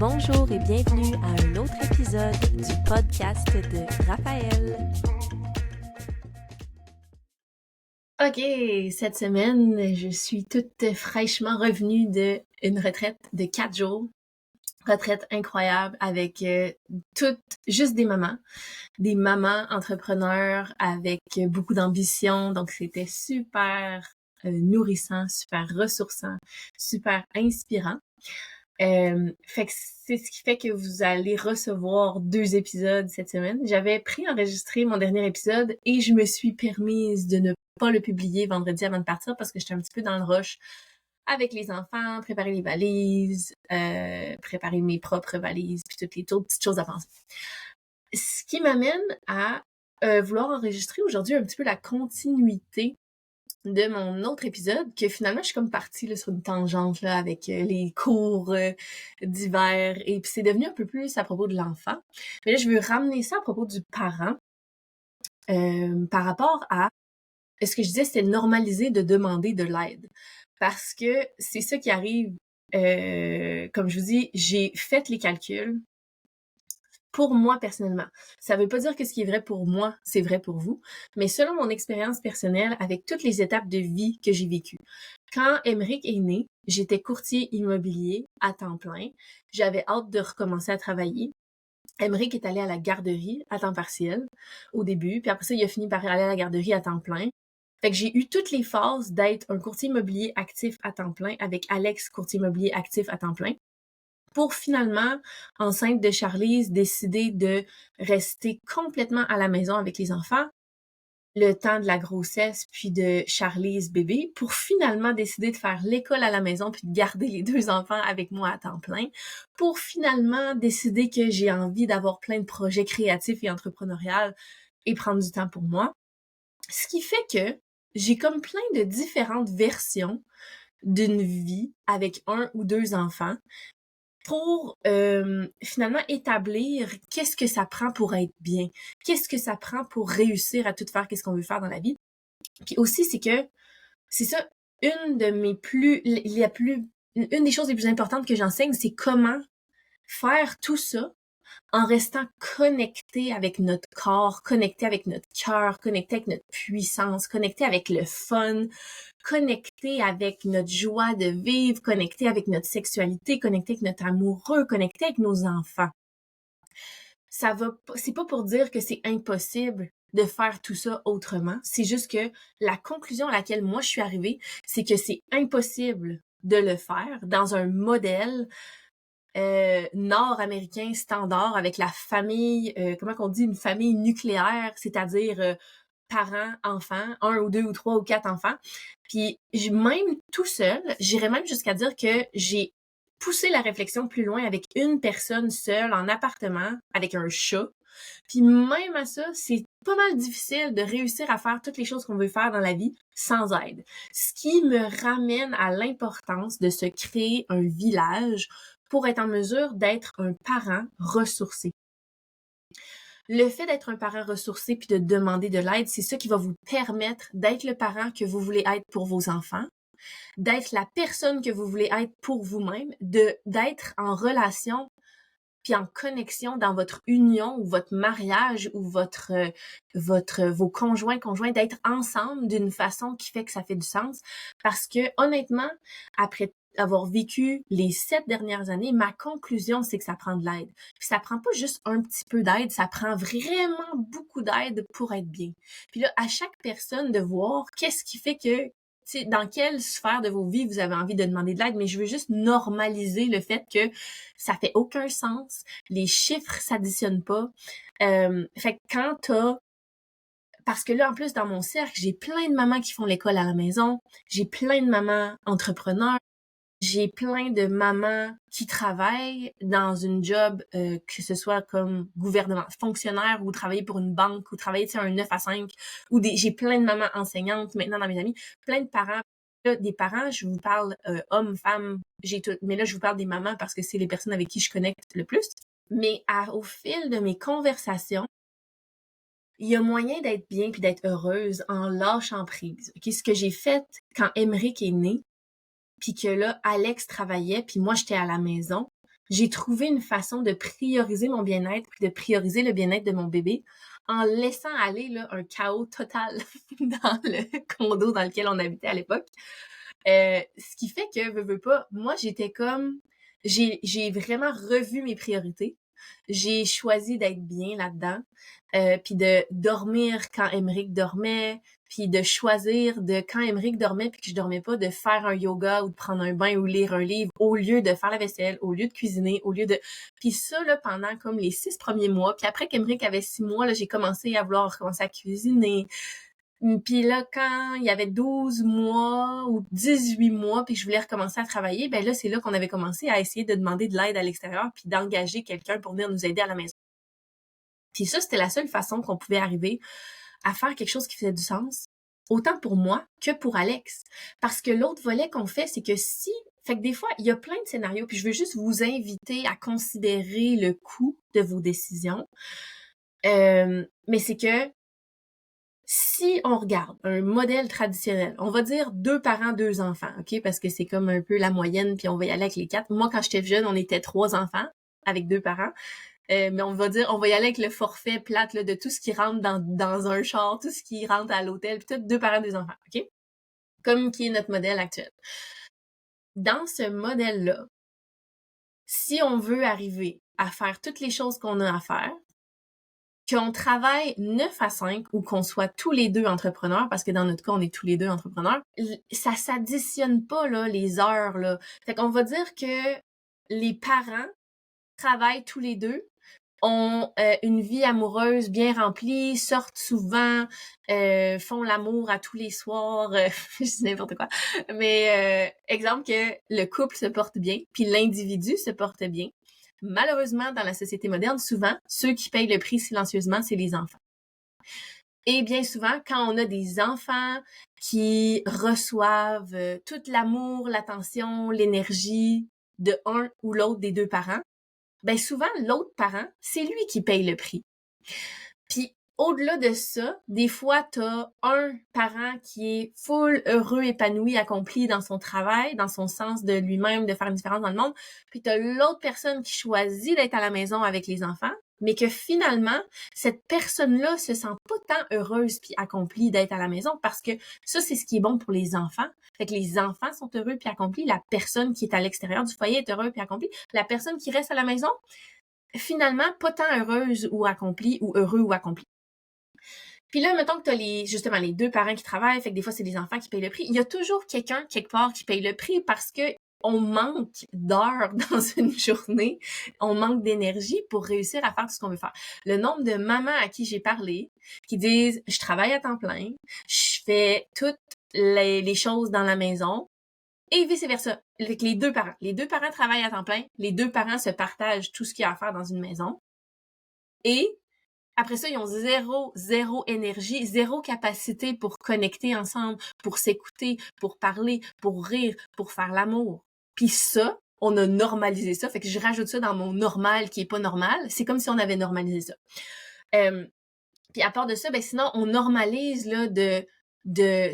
Bonjour et bienvenue à un autre épisode du podcast de Raphaël. OK, cette semaine, je suis toute fraîchement revenue d'une retraite de 4 jours. Retraite incroyable avec toutes, juste des mamans entrepreneurs avec beaucoup d'ambition. Donc, c'était super nourrissant, super ressourçant, super inspirant. Fait que c'est ce qui fait que vous allez recevoir 2 épisodes cette semaine. J'avais préenregistré mon dernier épisode et je me suis permise de ne pas le publier vendredi avant de partir parce que j'étais un petit peu dans le rush avec les enfants, préparer les valises, préparer mes propres valises, puis toutes les autres petites choses à penser. Ce qui m'amène à vouloir enregistrer aujourd'hui un petit peu la continuité de mon autre épisode, que finalement, je suis comme partie là, sur une tangente là, avec les cours d'hiver, et puis c'est devenu un peu plus à propos de l'enfant. Mais là, je veux ramener ça à propos du parent, par rapport à ce que je disais, c'était normaliser de demander de l'aide. Parce que c'est ça qui arrive, comme je vous dis, j'ai fait les calculs, pour moi personnellement. Ça veut pas dire que ce qui est vrai pour moi, c'est vrai pour vous, mais selon mon expérience personnelle avec toutes les étapes de vie que j'ai vécues. Quand Emeric est né, j'étais courtier immobilier à temps plein. J'avais hâte de recommencer à travailler. Emeric est allé à la garderie à temps partiel au début, puis après ça, il a fini par aller à la garderie à temps plein. Fait que j'ai eu toutes les phases d'être un courtier immobilier actif à temps plein avec Alex, courtier immobilier actif à temps plein, pour finalement, enceinte de Charlize, décider de rester complètement à la maison avec les enfants le temps de la grossesse puis de Charlize bébé, pour finalement décider de faire l'école à la maison puis de garder les 2 enfants avec moi à temps plein, pour finalement décider que j'ai envie d'avoir plein de projets créatifs et entrepreneuriaux et prendre du temps pour moi. Ce qui fait que j'ai comme plein de différentes versions d'une vie avec 1 ou 2 enfants, pour finalement établir qu'est-ce que ça prend pour être bien, qu'est-ce que ça prend pour réussir à tout faire, qu'est-ce qu'on veut faire dans la vie. Puis aussi, c'est ça, une des choses les plus importantes que j'enseigne, c'est comment faire tout ça en restant connecté avec notre corps, connecté avec notre cœur, connecté avec notre puissance, connecté avec le fun, connecté avec notre joie de vivre, connecté avec notre sexualité, connecté avec notre amoureux, connecté avec nos enfants. C'est pas pour dire que c'est impossible de faire tout ça autrement. C'est juste que la conclusion à laquelle moi je suis arrivée, c'est que c'est impossible de le faire dans un modèle nord-américain standard avec la famille, comment qu'on dit, une famille nucléaire, c'est-à-dire parents, enfants, 1 ou 2 ou 3 ou 4 enfants. Puis même tout seul, j'irais même jusqu'à dire que j'ai poussé la réflexion plus loin avec une personne seule en appartement avec un chat. Puis même à ça, c'est pas mal difficile de réussir à faire toutes les choses qu'on veut faire dans la vie sans aide. Ce qui me ramène à l'importance de se créer un village pour être en mesure d'être un parent ressourcé. Le fait d'être un parent ressourcé puis de demander de l'aide, c'est ça qui va vous permettre d'être le parent que vous voulez être pour vos enfants, d'être la personne que vous voulez être pour vous-même, d'être en relation puis en connexion dans votre union ou votre mariage ou vos conjoints, d'être ensemble d'une façon qui fait que ça fait du sens. Parce que honnêtement, après avoir vécu les 7 dernières années, ma conclusion, c'est que ça prend de l'aide. Puis ça prend pas juste un petit peu d'aide, ça prend vraiment beaucoup d'aide pour être bien. Puis là, à chaque personne de voir qu'est-ce qui fait que dans quelle sphère de vos vies vous avez envie de demander de l'aide, mais je veux juste normaliser le fait que ça fait aucun sens, les chiffres s'additionnent pas. Fait que parce que là, en plus, dans mon cercle, j'ai plein de mamans qui font l'école à la maison, j'ai plein de mamans entrepreneurs, j'ai plein de mamans qui travaillent dans une job, que ce soit comme gouvernement, fonctionnaire ou travailler pour une banque ou travailler un 9 à 5 j'ai plein de mamans enseignantes maintenant dans mes amis, plein de parents. Là, des parents, je vous parle hommes, femmes, mais là je vous parle des mamans parce que c'est les personnes avec qui je connecte le plus. Mais au fil de mes conversations, il y a moyen d'être bien puis d'être heureuse en lâchant prise. Okay? Ce que j'ai fait quand Emeric est né, puis que là, Alex travaillait, puis moi, j'étais à la maison, j'ai trouvé une façon de prioriser mon bien-être puis de prioriser le bien-être de mon bébé en laissant aller là, un chaos total dans le condo dans lequel on habitait à l'époque. Ce qui fait que, veux pas, moi, j'étais comme... J'ai vraiment revu mes priorités. J'ai choisi d'être bien là-dedans, puis de dormir quand Emeric dormait, puis de choisir de, quand Emeric dormait puis que je dormais pas, de faire un yoga ou de prendre un bain ou lire un livre au lieu de faire la vaisselle, au lieu de cuisiner, au lieu de... Puis ça, là, pendant comme les 6 premiers mois, puis après qu'Emeric avait 6 mois, là, j'ai commencé à vouloir recommencer à cuisiner. Puis là, quand il y avait 12 mois ou 18 mois, puis que je voulais recommencer à travailler, ben là, c'est là qu'on avait commencé à essayer de demander de l'aide à l'extérieur, puis d'engager quelqu'un pour venir nous aider à la maison. Puis ça, c'était la seule façon qu'on pouvait arriver à faire quelque chose qui faisait du sens, autant pour moi que pour Alex. Parce que l'autre volet qu'on fait, c'est que si... Fait que des fois, il y a plein de scénarios, puis je veux juste vous inviter à considérer le coût de vos décisions. Mais c'est que si on regarde un modèle traditionnel, on va dire 2 parents, 2 enfants, OK? Parce que c'est comme un peu la moyenne, puis on va y aller avec les 4. Moi, quand j'étais jeune, on était 3 enfants avec 2 parents. Mais on va y aller avec le forfait plate là, de tout ce qui rentre dans un char, tout ce qui rentre à l'hôtel, puis tout 2 parents, 2 enfants, OK? Comme qui est notre modèle actuel. Dans ce modèle-là, si on veut arriver à faire toutes les choses qu'on a à faire, qu'on travaille 9 à 5 ou qu'on soit tous les deux entrepreneurs, parce que dans notre cas, on est tous les deux entrepreneurs, ça s'additionne pas, là, les heures, là. Fait qu'on va dire que les parents travaillent tous les deux, ont une vie amoureuse bien remplie, sortent souvent, font l'amour à tous les soirs, je dis n'importe quoi. Mais exemple que le couple se porte bien, puis l'individu se porte bien. Malheureusement, dans la société moderne, souvent, ceux qui payent le prix silencieusement, c'est les enfants. Et bien souvent, quand on a des enfants qui reçoivent tout l'amour, l'attention, l'énergie de un ou l'autre des 2 parents, ben souvent, l'autre parent, c'est lui qui paye le prix. Puis, au-delà de ça, des fois, t'as un parent qui est full, heureux, épanoui, accompli dans son travail, dans son sens de lui-même, de faire une différence dans le monde. Puis t'as l'autre personne qui choisit d'être à la maison avec les enfants, mais que finalement, cette personne-là se sent pas tant heureuse puis accomplie d'être à la maison parce que ça, c'est ce qui est bon pour les enfants. Fait que les enfants sont heureux puis accomplis. La personne qui est à l'extérieur du foyer est heureuse puis accomplie. La personne qui reste à la maison, finalement, pas tant heureuse ou accomplie ou heureux ou accompli. Puis là, mettons que t'as justement les 2 parents qui travaillent, fait que des fois, c'est les enfants qui payent le prix. Il y a toujours quelqu'un, quelque part, qui paye le prix parce que on manque d'heures dans une journée, on manque d'énergie pour réussir à faire tout ce qu'on veut faire. Le nombre de mamans à qui j'ai parlé qui disent « je travaille à temps plein, je fais toutes les choses dans la maison », et vice-versa. Avec les 2 parents. Les 2 parents travaillent à temps plein, les 2 parents se partagent tout ce qu'il y a à faire dans une maison. Et après ça, ils ont zéro énergie, zéro capacité pour connecter ensemble, pour s'écouter, pour parler, pour rire, pour faire l'amour. Puis ça, on a normalisé ça. Fait que je rajoute ça dans mon normal qui est pas normal. C'est comme si on avait normalisé ça. Puis à part de ça, ben sinon, on normalise là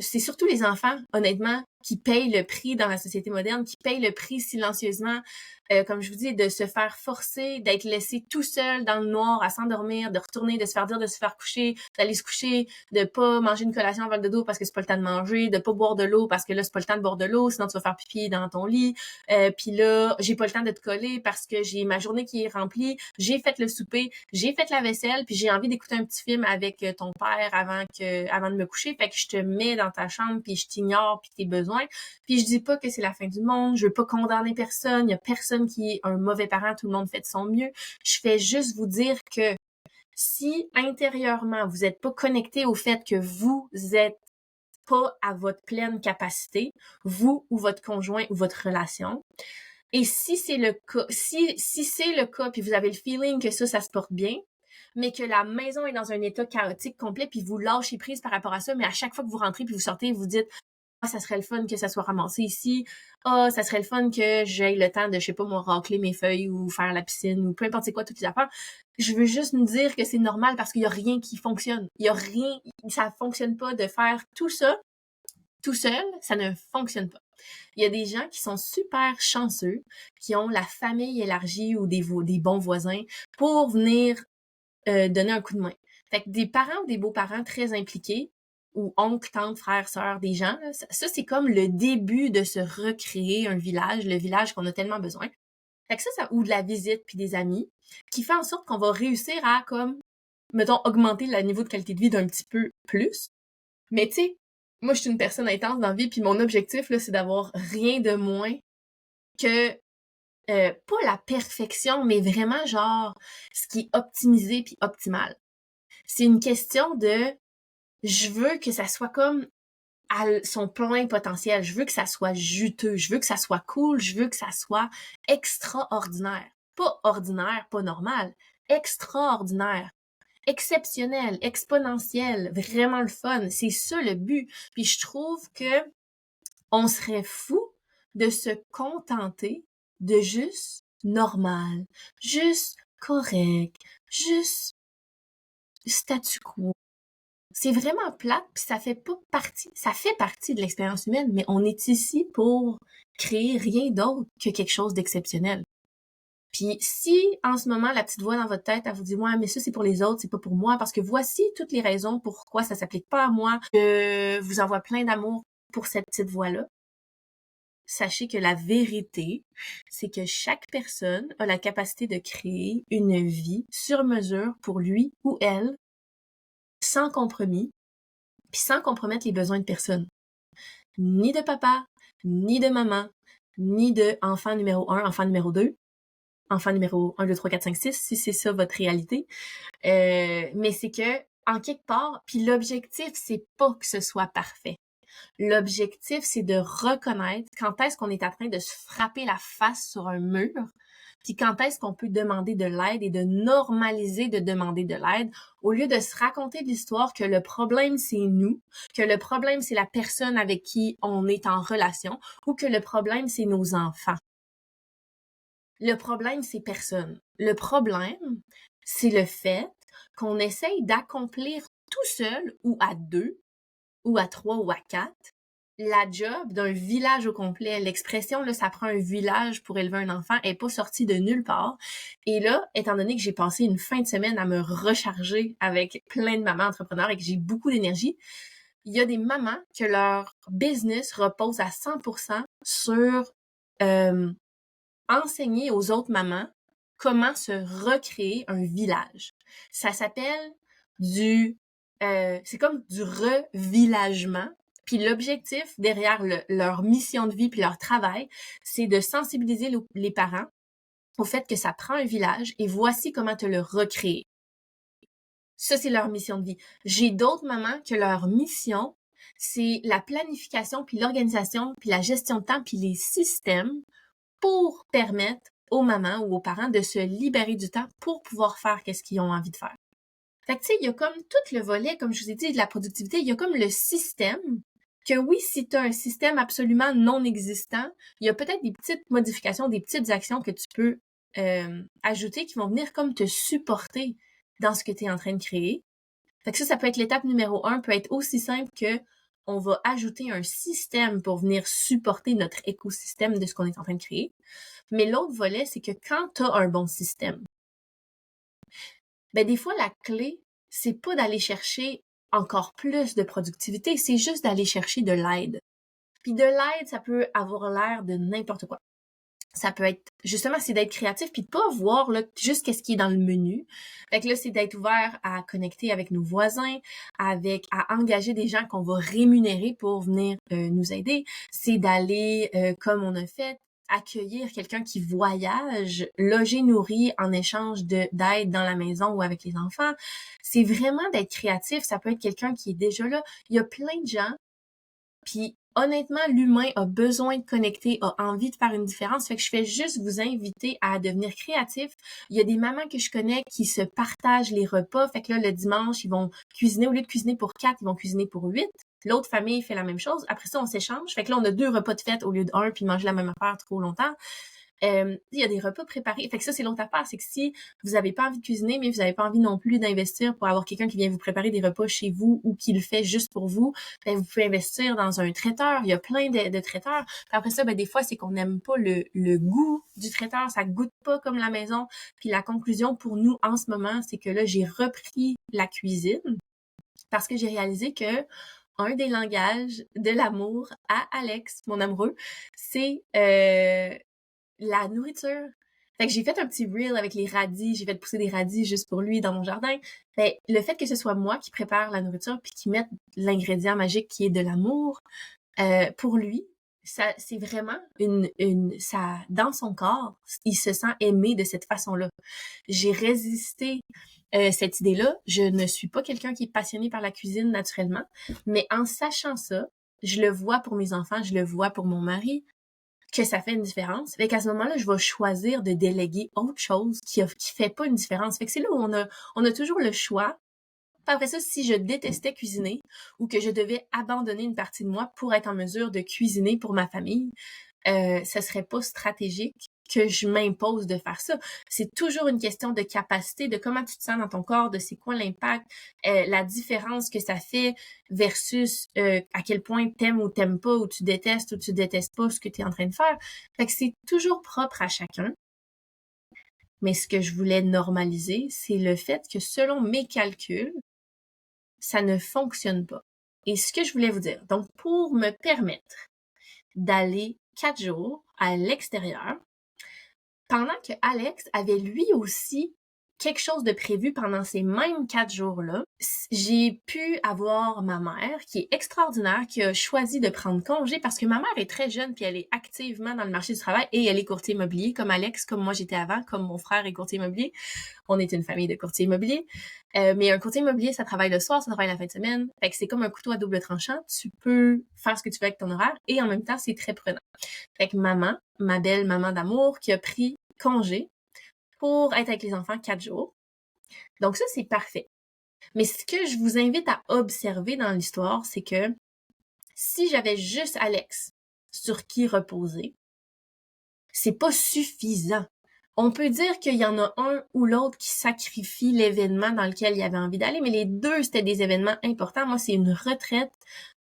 c'est surtout les enfants, honnêtement, qui payent le prix dans la société moderne, qui payent le prix silencieusement, comme je vous dis, de se faire forcer, d'être laissé tout seul dans le noir à s'endormir, de retourner, de se faire dire de se faire coucher, d'aller se coucher, de pas manger une collation en vol de dos parce que c'est pas le temps de manger, de pas boire de l'eau parce que là, c'est pas le temps de boire de l'eau, sinon tu vas faire pipi dans ton lit. Puis là, j'ai pas le temps de te coller parce que j'ai ma journée qui est remplie, j'ai fait le souper, j'ai fait la vaisselle, puis j'ai envie d'écouter un petit film avec ton père avant de me coucher, fait que je te mets dans ta chambre puis je t'ignore puis tes besoins. Puis je dis pas que c'est la fin du monde, je veux pas condamner personne, il y a personne qui est un mauvais parent, tout le monde fait de son mieux. Je fais juste vous dire que si intérieurement vous êtes pas connecté au fait que vous êtes pas à votre pleine capacité, vous ou votre conjoint ou votre relation, et si c'est le cas, si c'est le cas puis vous avez le feeling que ça se porte bien, mais que la maison est dans un état chaotique complet puis vous lâchez prise par rapport à ça, mais à chaque fois que vous rentrez puis vous sortez, vous dites « Ah, ça serait le fun que ça soit ramassé ici. Ah, ça serait le fun que j'aille le temps de, je sais pas, moi, racler mes feuilles ou faire la piscine ou peu importe c'est quoi, toutes les affaires. » Je veux juste nous dire que c'est normal parce qu'il y a rien qui fonctionne. Il y a rien, ça fonctionne pas de faire tout ça tout seul, ça ne fonctionne pas. Il y a des gens qui sont super chanceux, qui ont la famille élargie ou des bons voisins pour venir donner un coup de main. Fait que des parents ou des beaux-parents très impliqués, ou oncles, tantes, frères, sœurs, des gens, là, ça c'est comme le début de se recréer un village, le village qu'on a tellement besoin. Fait que ça ou de la visite puis des amis, qui fait en sorte qu'on va réussir à, comme, mettons, augmenter le niveau de qualité de vie d'un petit peu plus. Mais tu sais, moi je suis une personne intense dans la vie, puis mon objectif, là, c'est d'avoir rien de moins que pas la perfection, mais vraiment genre ce qui est optimisé puis optimal. C'est une question de je veux que ça soit comme à son plein potentiel, je veux que ça soit juteux, je veux que ça soit cool, je veux que ça soit extraordinaire. Pas ordinaire, pas normal, extraordinaire, exceptionnel, exponentiel, vraiment le fun. C'est ça le but. Puis je trouve que on serait fou de se contenter de juste normal, juste correct, juste statu quo. C'est vraiment plate, puis ça fait partie de l'expérience humaine, mais on est ici pour créer rien d'autre que quelque chose d'exceptionnel. Puis si, en ce moment, la petite voix dans votre tête, elle vous dit « Ouais, mais ça, c'est pour les autres, c'est pas pour moi, parce que voici toutes les raisons pourquoi ça s'applique pas à moi, je vous envoie plein d'amour pour cette petite voix-là. » Sachez que la vérité, c'est que chaque personne a la capacité de créer une vie sur mesure pour lui ou elle, sans compromis, puis sans compromettre les besoins de personne. Ni de papa, ni de maman, ni de enfant numéro 1, enfant numéro 2, enfant numéro 1, 2, 3, 4, 5, 6, si c'est ça votre réalité. Mais c'est que, en quelque part, puis l'objectif, c'est pas que ce soit parfait. L'objectif, c'est de reconnaître quand est-ce qu'on est en train de se frapper la face sur un mur, puis quand est-ce qu'on peut demander de l'aide et de normaliser de demander de l'aide au lieu de se raconter l'histoire que le problème, c'est nous, que le problème, c'est la personne avec qui on est en relation ou que le problème, c'est nos enfants. Le problème, c'est personne. Le problème, c'est le fait qu'on essaye d'accomplir tout seul ou à 2 ou à 3 ou à 4 la job d'un village au complet. L'expression, là, ça prend un village pour élever un enfant, est pas sortie de nulle part. Et là, étant donné que j'ai passé une fin de semaine à me recharger avec plein de mamans entrepreneurs et que j'ai beaucoup d'énergie, il y a des mamans que leur business repose à 100% sur enseigner aux autres mamans comment se recréer un village. Ça s'appelle c'est comme du revillagement. Puis l'objectif derrière leur mission de vie puis leur travail, c'est de sensibiliser les parents au fait que ça prend un village et voici comment te le recréer. Ça, c'est leur mission de vie. J'ai d'autres mamans que leur mission, c'est la planification puis l'organisation puis la gestion de temps puis les systèmes pour permettre aux mamans ou aux parents de se libérer du temps pour pouvoir faire qu'est-ce qu'ils ont envie de faire. Fait que tu sais, il y a comme tout le volet, comme je vous ai dit, de la productivité, il y a comme le système, que oui, si tu as un système absolument non existant, il y a peut-être des petites modifications, des petites actions que tu peux ajouter qui vont venir comme te supporter dans ce que tu es en train de créer. Fait que ça peut être l'étape numéro 1, peut être aussi simple que on va ajouter un système pour venir supporter notre écosystème de ce qu'on est en train de créer. Mais l'autre volet, c'est que quand tu as un bon système, ben des fois, la clé, c'est pas d'aller chercher encore plus de productivité, c'est juste d'aller chercher de l'aide. Puis de l'aide, ça peut avoir l'air de n'importe quoi. Ça peut être, justement, c'est d'être créatif puis de pas voir là, juste qu'est-ce qui est dans le menu. Fait que là, c'est d'être ouvert à connecter avec nos voisins, à engager des gens qu'on va rémunérer pour venir nous aider. C'est d'aller, comme on a fait, accueillir quelqu'un qui voyage, loger, nourrir en échange d'aide dans la maison ou avec les enfants. C'est vraiment d'être créatif. Ça peut être quelqu'un qui est déjà là. Il y a plein de gens, puis honnêtement, l'humain a besoin de connecter, a envie de faire une différence. Fait que je fais juste vous inviter à devenir créatif. Il y a des mamans que je connais qui se partagent les repas. Fait que là, le dimanche, ils vont cuisiner. Au lieu de cuisiner pour 4, ils vont cuisiner pour 8. L'autre famille fait la même chose. Après ça, on s'échange. Fait que là, on a 2 repas de fête au lieu d'1, puis manger la même affaire trop longtemps. Il y a des repas préparés. Fait que ça, c'est l'autre affaire, c'est que si vous avez pas envie de cuisiner, mais vous avez pas envie non plus d'investir pour avoir quelqu'un qui vient vous préparer des repas chez vous ou qui le fait juste pour vous, ben vous pouvez investir dans un traiteur. Il y a plein de traiteurs. Puis après ça, ben des fois, c'est qu'on n'aime pas le goût du traiteur. Ça goûte pas comme la maison. Puis la conclusion pour nous en ce moment, c'est que là, j'ai repris la cuisine parce que j'ai réalisé que un des langages de l'amour à Alex, mon amoureux, c'est la nourriture. Fait que j'ai fait un petit reel avec les radis, j'ai fait pousser des radis juste pour lui dans mon jardin. Fait le fait que ce soit moi qui prépare la nourriture puis qui mette l'ingrédient magique qui est de l'amour pour lui, ça c'est vraiment ça dans son corps, il se sent aimé de cette façon-là. J'ai résisté cette idée-là. Je ne suis pas quelqu'un qui est passionné par la cuisine naturellement, mais en sachant ça, je le vois pour mes enfants, je le vois pour mon mari, que ça fait une différence. Fait qu'à ce moment-là, je vais choisir de déléguer autre chose qui fait pas une différence. Fait que c'est là où on a toujours le choix. Après ça, si je détestais cuisiner ou que je devais abandonner une partie de moi pour être en mesure de cuisiner pour ma famille, ça serait pas stratégique que je m'impose de faire ça. C'est toujours une question de capacité, de comment tu te sens dans ton corps, de c'est quoi l'impact, la différence que ça fait versus à quel point t'aimes ou t'aimes pas, ou tu détestes pas ce que tu es en train de faire. Fait que c'est toujours propre à chacun. Mais ce que je voulais normaliser, c'est le fait que selon mes calculs, ça ne fonctionne pas. Et ce que je voulais vous dire, donc pour me permettre d'aller 4 jours à l'extérieur, pendant que Alex avait lui aussi quelque chose de prévu pendant ces mêmes 4 jours-là, j'ai pu avoir ma mère, qui est extraordinaire, qui a choisi de prendre congé parce que ma mère est très jeune puis elle est activement dans le marché du travail et elle est courtier immobilier, comme Alex, comme moi j'étais avant, comme mon frère est courtier immobilier. On est une famille de courtiers immobiliers. Mais un courtier immobilier, ça travaille le soir, ça travaille la fin de semaine. Fait que c'est comme un couteau à double tranchant. Tu peux faire ce que tu veux avec ton horaire et en même temps, c'est très prenant. Fait que maman, ma belle maman d'amour, qui a pris congé pour être avec les enfants 4 jours. Donc ça, c'est parfait. Mais ce que je vous invite à observer dans l'histoire, c'est que si j'avais juste Alex sur qui reposer, c'est pas suffisant. On peut dire qu'il y en a un ou l'autre qui sacrifie l'événement dans lequel il avait envie d'aller, mais les deux, c'était des événements importants. Moi, c'est une retraite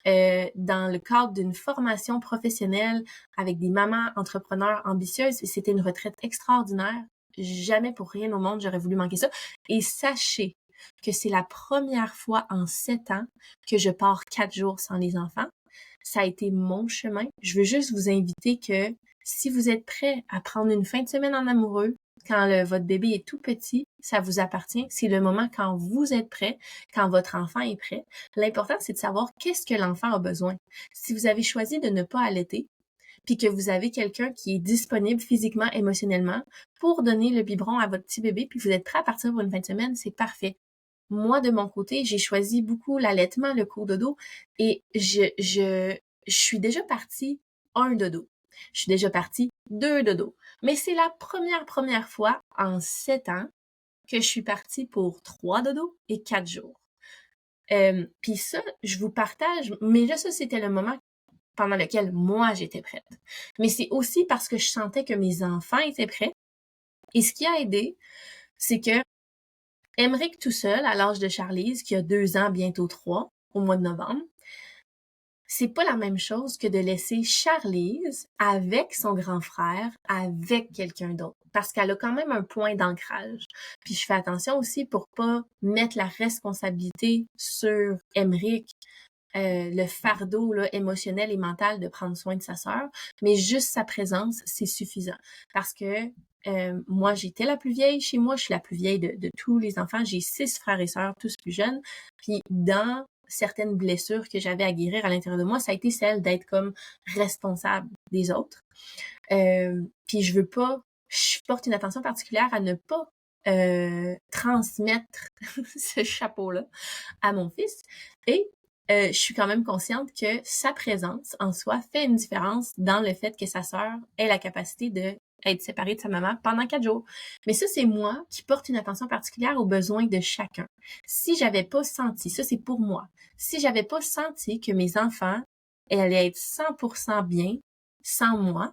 dans le cadre d'une formation professionnelle avec des mamans entrepreneurs ambitieuses. Et c'était une retraite extraordinaire. Jamais pour rien au monde, j'aurais voulu manquer ça. Et sachez que c'est la première fois en 7 ans que je pars 4 jours sans les enfants. Ça a été mon chemin. Je veux juste vous inviter que si vous êtes prêts à prendre une fin de semaine en amoureux, quand votre bébé est tout petit, ça vous appartient. C'est le moment quand vous êtes prêt, quand votre enfant est prêt. L'important, c'est de savoir qu'est-ce que l'enfant a besoin. Si vous avez choisi de ne pas allaiter, puis que vous avez quelqu'un qui est disponible physiquement, émotionnellement, pour donner le biberon à votre petit bébé, puis vous êtes prêt à partir pour une fin de semaine, c'est parfait. Moi, de mon côté, j'ai choisi beaucoup l'allaitement, le cours dodo, et je suis déjà partie 1 dodo. Je suis déjà partie 2 dodo. Mais c'est la première fois en 7 ans que je suis partie pour 3 dodos et 4 jours. Puis ça, je vous partage, mais là, ça, c'était le moment pendant lequel moi, j'étais prête. Mais c'est aussi parce que je sentais que mes enfants étaient prêts. Et ce qui a aidé, c'est que Emeric tout seul, à l'âge de Charlize, qui a 2 ans, bientôt 3, au mois de novembre, c'est pas la même chose que de laisser Charlize avec son grand frère, avec quelqu'un d'autre. Parce qu'elle a quand même un point d'ancrage. Puis je fais attention aussi pour pas mettre la responsabilité sur Emeric, le fardeau là, émotionnel et mental de prendre soin de sa sœur, mais juste sa présence, c'est suffisant. Parce que moi, j'étais la plus vieille chez moi, je suis la plus vieille de tous les enfants, j'ai 6 frères et sœurs, tous plus jeunes, puis dans certaines blessures que j'avais à guérir à l'intérieur de moi, ça a été celle d'être comme responsable des autres. Puis je porte une attention particulière à ne pas transmettre ce chapeau-là à mon fils. Et je suis quand même consciente que sa présence en soi fait une différence dans le fait que sa sœur ait la capacité de être séparée de sa maman pendant 4 jours. Mais ça, c'est moi qui porte une attention particulière aux besoins de chacun. Si j'avais pas senti, ça c'est pour moi, si j'avais pas senti que mes enfants allaient être 100% bien sans moi,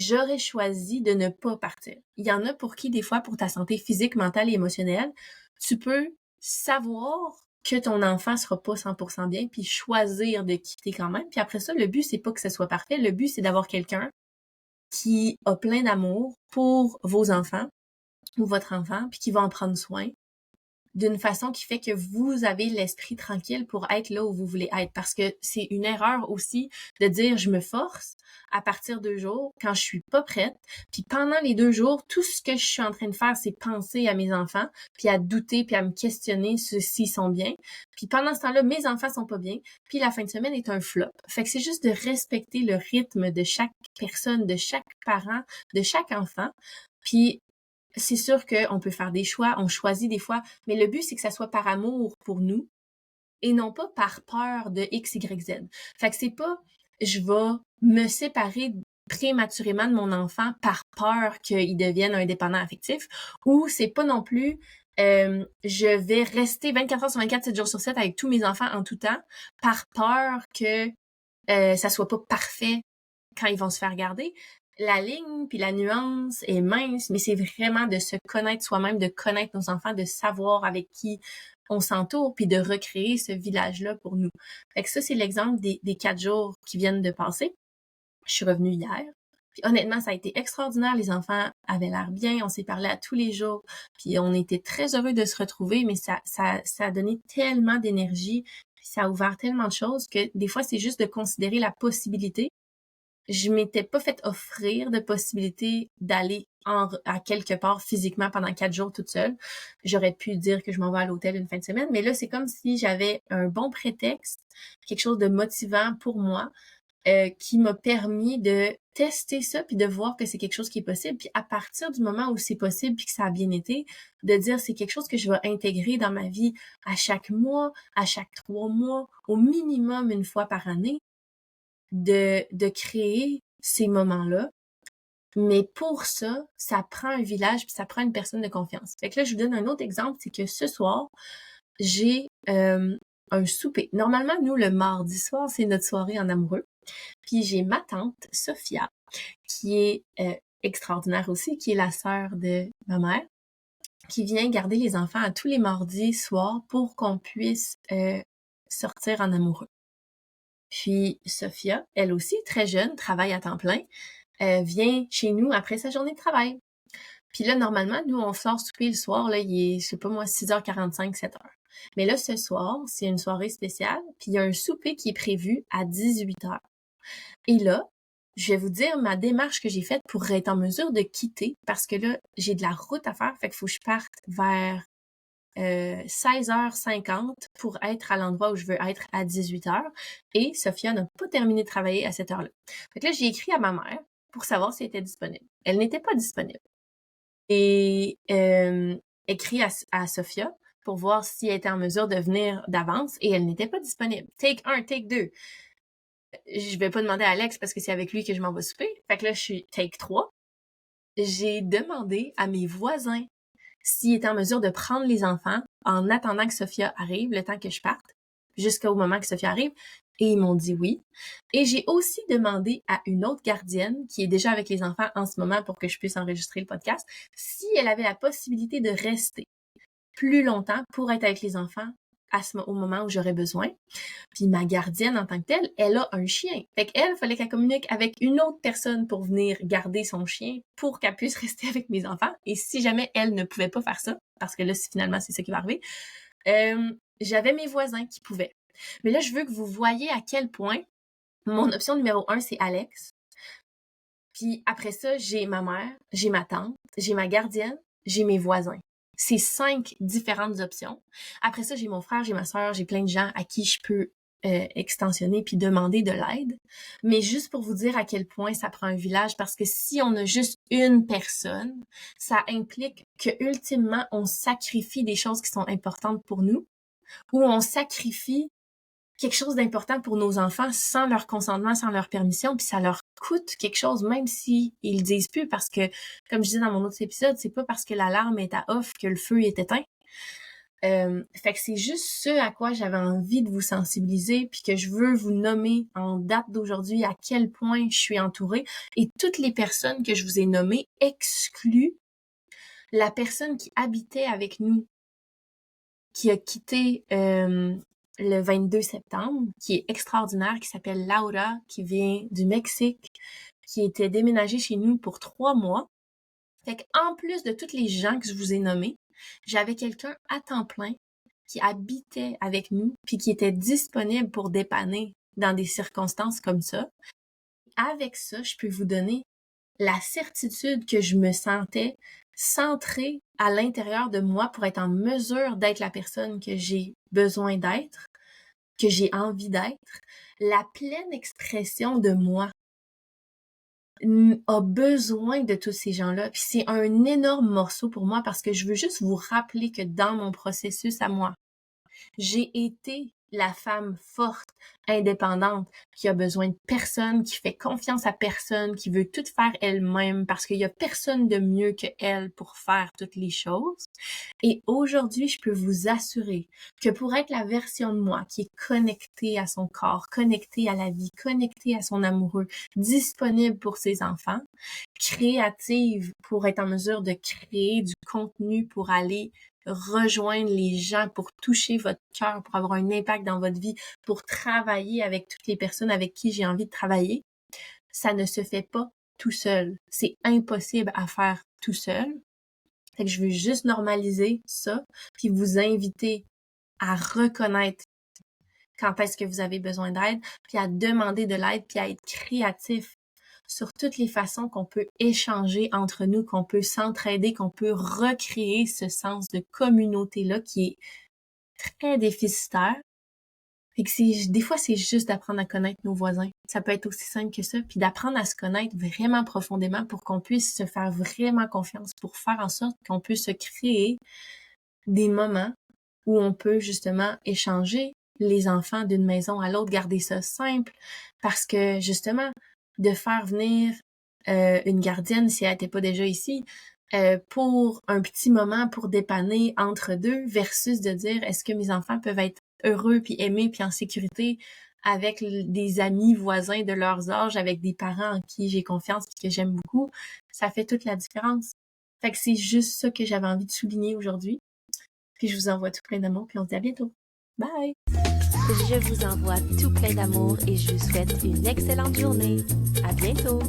j'aurais choisi de ne pas partir. Il y en a pour qui, des fois, pour ta santé physique, mentale et émotionnelle, tu peux savoir que ton enfant sera pas 100% bien, puis choisir de quitter quand même. Puis après ça, le but, c'est pas que ce soit parfait. Le but, c'est d'avoir quelqu'un qui a plein d'amour pour vos enfants ou votre enfant, puis qui va en prendre soin d'une façon qui fait que vous avez l'esprit tranquille pour être là où vous voulez être. Parce que c'est une erreur aussi de dire je me force à partir de 2 jours quand je suis pas prête. Puis pendant les 2 jours, tout ce que je suis en train de faire, c'est penser à mes enfants, puis à douter, puis à me questionner s'ils sont bien. Puis pendant ce temps-là, mes enfants sont pas bien. Puis la fin de semaine est un flop. Fait que c'est juste de respecter le rythme de chaque personne, de chaque parent, de chaque enfant. Puis c'est sûr qu'on peut faire des choix, on choisit des fois, mais le but, c'est que ça soit par amour pour nous et non pas par peur de X, Y, Z. Fait que c'est pas je vais me séparer prématurément de mon enfant par peur qu'il devienne indépendant affectif, ou c'est pas non plus je vais rester 24 heures sur 24, 7 jours sur 7 avec tous mes enfants en tout temps par peur que ça soit pas parfait quand ils vont se faire garder. La ligne puis la nuance est mince, mais c'est vraiment de se connaître soi-même, de connaître nos enfants, de savoir avec qui on s'entoure, puis de recréer ce village-là pour nous. Fait que ça, c'est l'exemple des 4 jours qui viennent de passer. Je suis revenue hier. Puis honnêtement, ça a été extraordinaire. Les enfants avaient l'air bien. On s'est parlé à tous les jours. Puis on était très heureux de se retrouver, mais ça a donné tellement d'énergie. Puis ça a ouvert tellement de choses que des fois, c'est juste de considérer la possibilité. Je m'étais pas fait offrir de possibilité d'aller à quelque part physiquement pendant 4 jours toute seule. J'aurais pu dire que je m'en vais à l'hôtel une fin de semaine, mais là, c'est comme si j'avais un bon prétexte, quelque chose de motivant pour moi, qui m'a permis de tester ça puis de voir que c'est quelque chose qui est possible. Puis à partir du moment où c'est possible puis que ça a bien été, de dire c'est quelque chose que je vais intégrer dans ma vie à chaque mois, à chaque 3 mois, au minimum une fois par année, de créer ces moments-là. Mais pour ça, ça prend un village puis ça prend une personne de confiance. Fait que là, je vous donne un autre exemple, c'est que ce soir, j'ai un souper. Normalement, nous, le mardi soir, c'est notre soirée en amoureux. Puis j'ai ma tante, Sophia, qui est extraordinaire aussi, qui est la sœur de ma mère, qui vient garder les enfants à tous les mardis soirs pour qu'on puisse sortir en amoureux. Puis Sophia, elle aussi, très jeune, travaille à temps plein, vient chez nous après sa journée de travail. Puis là, normalement, nous, on sort souper le soir, là, il est, je sais pas moi, 6h45, 7h. Mais là, ce soir, c'est une soirée spéciale, puis il y a un souper qui est prévu à 18h. Et là, je vais vous dire ma démarche que j'ai faite pour être en mesure de quitter, parce que là, j'ai de la route à faire, fait qu'il faut que je parte vers 16h50 pour être à l'endroit où je veux être à 18h. Et Sophia n'a pas terminé de travailler à cette heure-là. Fait que là, j'ai écrit à ma mère pour savoir si elle était disponible. Elle n'était pas disponible. Et écrit à Sophia pour voir si elle était en mesure de venir d'avance et elle n'était pas disponible. Take 1, take 2. Je vais pas demander à Alex parce que c'est avec lui que je m'en vais souper. Fait que là, je suis take 3. J'ai demandé à mes voisins s'ils étaient en mesure de prendre les enfants en attendant que Sophia arrive, le temps que je parte, jusqu'au moment que Sophia arrive. Et ils m'ont dit oui. Et j'ai aussi demandé à une autre gardienne qui est déjà avec les enfants en ce moment pour que je puisse enregistrer le podcast, si elle avait la possibilité de rester plus longtemps pour être avec les enfants au moment où j'aurais besoin. Puis ma gardienne en tant que telle, elle a un chien. Fait qu'elle, fallait qu'elle communique avec une autre personne pour venir garder son chien pour qu'elle puisse rester avec mes enfants. Et si jamais elle ne pouvait pas faire ça, parce que là, finalement, c'est ça qui va arriver, j'avais mes voisins qui pouvaient. Mais là, je veux que vous voyez à quel point mon option numéro 1, c'est Alex. Puis après ça, j'ai ma mère, j'ai ma tante, j'ai ma gardienne, j'ai mes voisins. C'est 5 différentes options. Après ça, j'ai mon frère, j'ai ma soeur, j'ai plein de gens à qui je peux extensionner puis demander de l'aide. Mais juste pour vous dire à quel point ça prend un village, parce que si on a juste une personne, ça implique que ultimement, on sacrifie des choses qui sont importantes pour nous, ou on sacrifie quelque chose d'important pour nos enfants sans leur consentement, sans leur permission, puis ça leur coûte quelque chose, même si ils disent plus, parce que, comme je disais dans mon autre épisode, c'est pas parce que l'alarme est à off que le feu est éteint. Fait que c'est juste ce à quoi j'avais envie de vous sensibiliser, puis que je veux vous nommer en date d'aujourd'hui à quel point je suis entourée. Et toutes les personnes que je vous ai nommées excluent la personne qui habitait avec nous, qui a quitté le 22 septembre, qui est extraordinaire, qui s'appelle Laura, qui vient du Mexique, qui était déménagée chez nous pour 3 mois. Fait qu'en plus de tous les gens que je vous ai nommés, j'avais quelqu'un à temps plein qui habitait avec nous puis qui était disponible pour dépanner dans des circonstances comme ça. Avec ça, je peux vous donner la certitude que je me sentais centrée à l'intérieur de moi pour être en mesure d'être la personne que j'ai besoin d'être, que j'ai envie d'être, la pleine expression de moi a besoin de tous ces gens-là. Puis c'est un énorme morceau pour moi parce que je veux juste vous rappeler que dans mon processus à moi, j'ai été la femme forte, indépendante, qui a besoin de personne, qui fait confiance à personne, qui veut tout faire elle-même parce qu'il y a personne de mieux que elle pour faire toutes les choses. Et aujourd'hui, je peux vous assurer que pour être la version de moi qui est connectée à son corps, connectée à la vie, connectée à son amoureux, disponible pour ses enfants, créative pour être en mesure de créer du contenu pour aller rejoindre les gens, pour toucher votre cœur, pour avoir un impact dans votre vie, pour travailler avec toutes les personnes avec qui j'ai envie de travailler, ça ne se fait pas tout seul. C'est impossible à faire tout seul. Fait que je veux juste normaliser ça, puis vous inviter à reconnaître quand est-ce que vous avez besoin d'aide, puis à demander de l'aide, puis à être créatif sur toutes les façons qu'on peut échanger entre nous, qu'on peut s'entraider, qu'on peut recréer ce sens de communauté-là qui est très déficitaire. Fait que des fois, c'est juste d'apprendre à connaître nos voisins. Ça peut être aussi simple que ça, puis d'apprendre à se connaître vraiment profondément pour qu'on puisse se faire vraiment confiance, pour faire en sorte qu'on puisse se créer des moments où on peut justement échanger les enfants d'une maison à l'autre, garder ça simple, parce que justement, de faire venir une gardienne, si elle n'était pas déjà ici, pour un petit moment, pour dépanner entre deux, versus de dire, est-ce que mes enfants peuvent être heureux, puis aimés, puis en sécurité avec des amis voisins de leurs âges, avec des parents en qui j'ai confiance et que j'aime beaucoup, ça fait toute la différence. Fait que c'est juste ça que j'avais envie de souligner aujourd'hui. Puis je vous envoie tout plein d'amour, puis on se dit à bientôt. Bye! Je vous envoie tout plein d'amour et je vous souhaite une excellente journée. À bientôt!